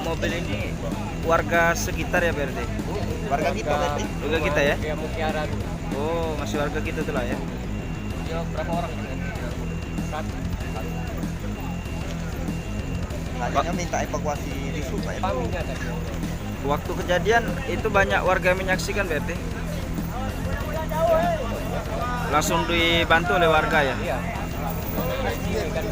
mobil ini warga sekitar ya berarti? Warga kita berarti. Warga kita ya? Kayak Mutiara gitu. Oh, masih warga kita tuh lah ya. Ya, berapa orang? Satu. Tadinya minta evakuasi di Pak ya. Paminya ada. Waktu kejadian itu banyak warga yang menyaksikan berarti? Langsung dibantu oleh warga ya? Iya. Ini kan